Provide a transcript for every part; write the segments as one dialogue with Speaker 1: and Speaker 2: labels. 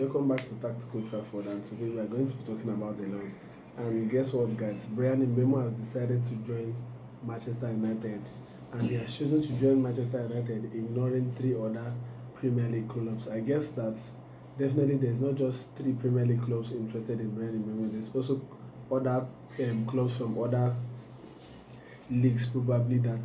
Speaker 1: welcome back to Tactical Trafford, and today we are going to be talking about a lot. And guess what, guys? Bryan Mbeumo has decided to join Manchester United, and he has chosen to join Manchester United, ignoring 3 other Premier League clubs. I guess that definitely there's not just 3 Premier League clubs interested in Bryan Mbeumo. There's also other clubs from other leagues probably that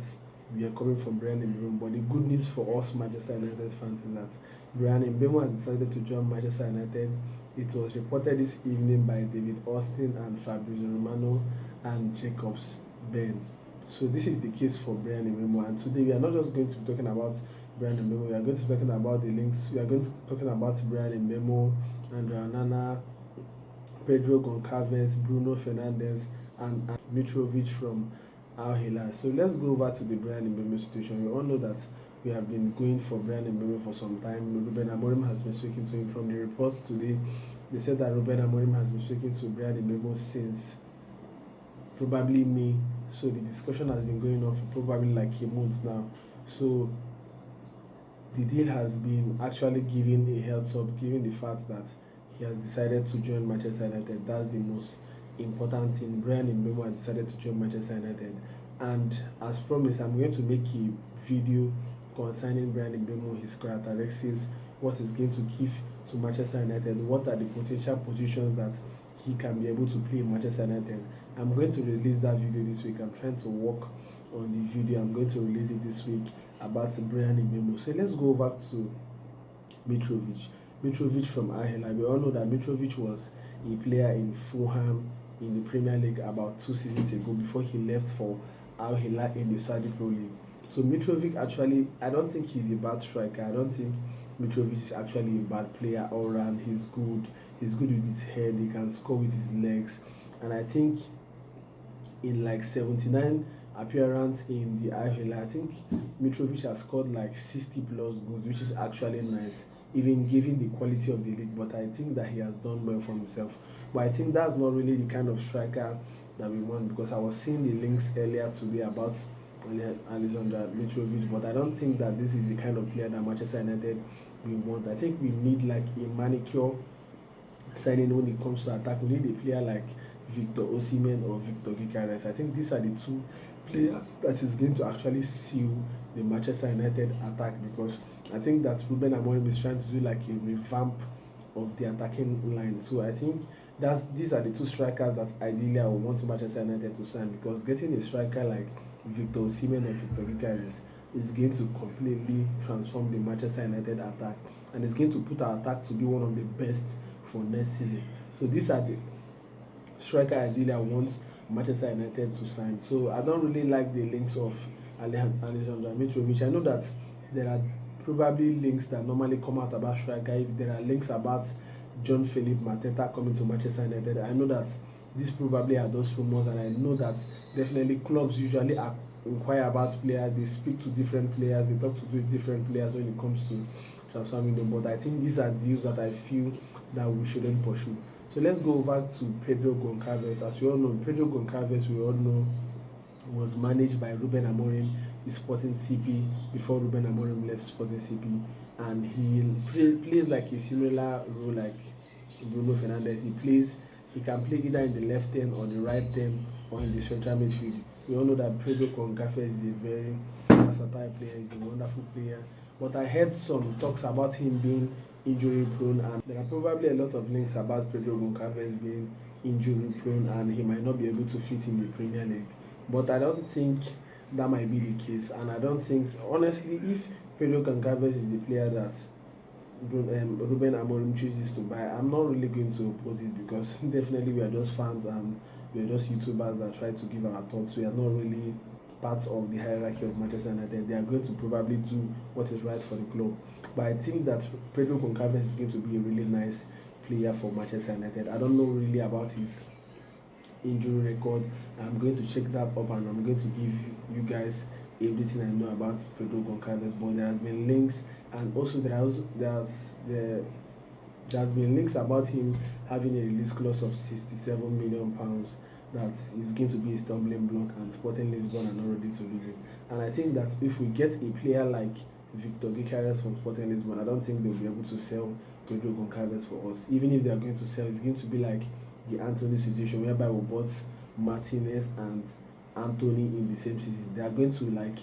Speaker 1: we are coming from Bryan Mbeumo. But the good news for us Manchester United fans is that Bryan Mbeumo has decided to join Manchester United. It was reported this evening by David Austin and Fabrizio Romano and Jacobs Ben. So this is the case for Bryan Mbeumo, and today we are not just going to be talking about Bryan Mbeumo. We are going to be talking about the links. We are going to be talking about Bryan Mbeumo, André Onana, Pedro Gonçalves, Bruno Fernandes, and Mitrović from Hojlund'S. So let's go over to the Bryan Mbeumo situation. We all know that we have been going for Bryan Mbeumo for some time. Ruben Amorim has been speaking to him. From the reports today, they said that Ruben Amorim has been speaking to Bryan Mbeumo since probably May. So the discussion has been going on for probably like a month now. So the deal has been actually giving a heads up, given the fact that he has decided to join Manchester United. That's the most important thing. Bryan Mbeumo has decided to join Manchester United, and as promised, I'm going to make a video concerning Bryan Mbeumo, his characteristics, what is going to give to Manchester United, what are the potential positions that he can be able to play in Manchester United. I'm going to release that video this week. I'm trying to work on the video. I'm going to release it this week about Bryan Mbeumo. So let's go over to Mitrović from Hojlund'S. We all know that Mitrović was a player in Fulham in the Premier League about 2 seasons ago before he left for Hojlund'S in the Saudi Pro League. So Mitrović actually, I don't think he's a bad striker. I don't think Mitrović is actually a bad player all around. He's good with his head. He can score with his legs. And I think in like 79 appearance in the Hojlund'S, I think Mitrović has scored like 60 plus goals, which is actually nice, even given the quality of the league. But I think that he has done well for himself. But I think that's not really the kind of striker that we want, because I was seeing the links earlier today about Aleksandar Mitrović, but I don't think that this is the kind of player that Manchester United we want. I think we need like a manicure signing when it comes to attack. We need a player like Victor Osimhen or Victor Goncalves. I think these are the 2 players that is going to actually seal the Manchester United attack, because I think that Ruben Amorim is trying to do like a revamp of the attacking line. So I think these are the 2 strikers that ideally I would want Manchester United to sign, because getting a striker like Victor Osimhen or Victor Goncalves is going to completely transform the Manchester United attack, and it's going to put our attack to be one of the best for next season. So these are the striker ideally I want Manchester United to sign. So I don't really like the links of Aleksandar Mitrović. I know that there are probably links that normally come out about striker. If there are links about John Philip Mateta coming to Manchester United, I know that these probably are those rumors, and I know that definitely clubs usually inquire about players. They speak to different players, they talk to different players when it comes to transferring them. But I think these are deals that I feel that we shouldn't pursue. So let's go over to Pedro Gonçalves. As we all know, Pedro Gonçalves, we all know, was managed by Ruben Amorim, his Sporting CP, before Ruben Amorim left Sporting CP, and he plays like a similar role like Bruno Fernandes. He can play either in the left end or the right end or in the central midfield. We all know that Pedro Gonçalves is a very versatile player. He's a wonderful player. But I heard some talks about him being injury prone, and there are probably a lot of links about Pedro Gonçalves being injury prone and he might not be able to fit in the Premier League. But I don't think that might be the case, and I don't think, honestly, if Pedro Gonçalves is the player that Ruben Amorim chooses to buy, I'm not really going to oppose it, because definitely we are just fans and we are just YouTubers that try to give our thoughts. We are not really part of the hierarchy of Manchester United. They are going to probably do what is right for the club. But I think that Pedro Gonçalves is going to be a really nice player for Manchester United. I don't know really about his injury record. I'm going to check that up, and I'm going to give you guys everything I know about Pedro Gonçalves. But there has been links, and also there's been links about him having a release clause of £67 million that is going to be a stumbling block, and Sporting Lisbon are not ready to lose it. And I think that if we get a player like Victor Goncalves from Sporting Lisbon, I don't think they'll be able to sell Pedro Gonçalves for us. Even if they are going to sell, it's going to be like the Anthony situation whereby we bought Martinez and Anthony in the same season. They are going to like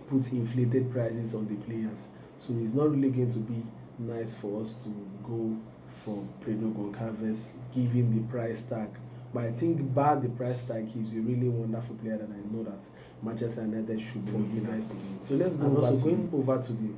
Speaker 1: put inflated prices on the players, so it's not really going to be nice for us to go for Pedro Goncalves given the price tag. But I think bar the price tag, he's a really wonderful player that I know that Manchester United should be looking at. So let's go over to the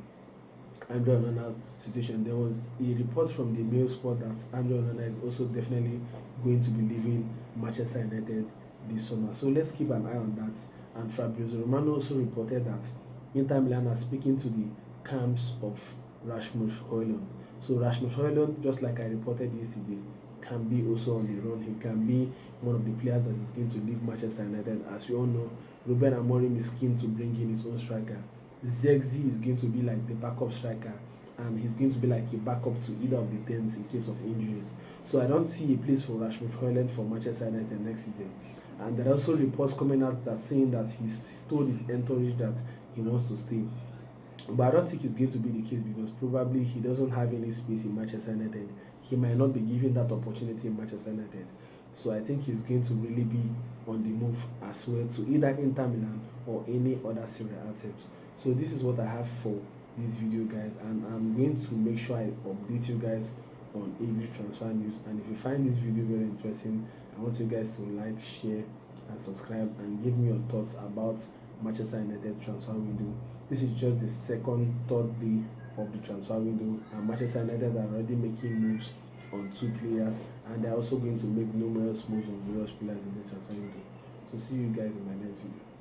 Speaker 1: André Onana situation. There was a report from the Mail Sport that André Onana is also definitely going to be leaving Manchester United this summer. So let's keep an eye on that. And Fabrizio Romano also reported that Inter Milan are speaking to the camps of Rasmus Højlund. So Rasmus Højlund, just like I reported yesterday, can be also on the run. He can be one of the players that is going to leave Manchester United. As you all know, Ruben Amorim is keen to bring in his own striker. Zexi is going to be like the backup striker, and he's going to be like a backup to either of the 10s in case of injuries. So I don't see a place for Rasmus Højlund for Manchester United next season. And there are also reports coming out that saying that he's told his entourage that he wants to stay. But I don't think it's going to be the case, because probably he doesn't have any space in Manchester United. He might not be given that opportunity in Manchester United. So I think he's going to really be on the move as well to either Inter Milan or any other Serie A teams. So this is what I have for this video, guys, and I'm going to make sure I update you guys on every transfer news. And if you find this video very interesting, I want you guys to like, share and subscribe, and give me your thoughts about Manchester United transfer window. This is just the third day of the transfer window, and Manchester United are already making moves on 2 players, and they're also going to make numerous moves on various players in this transfer window. So see you guys in my next video.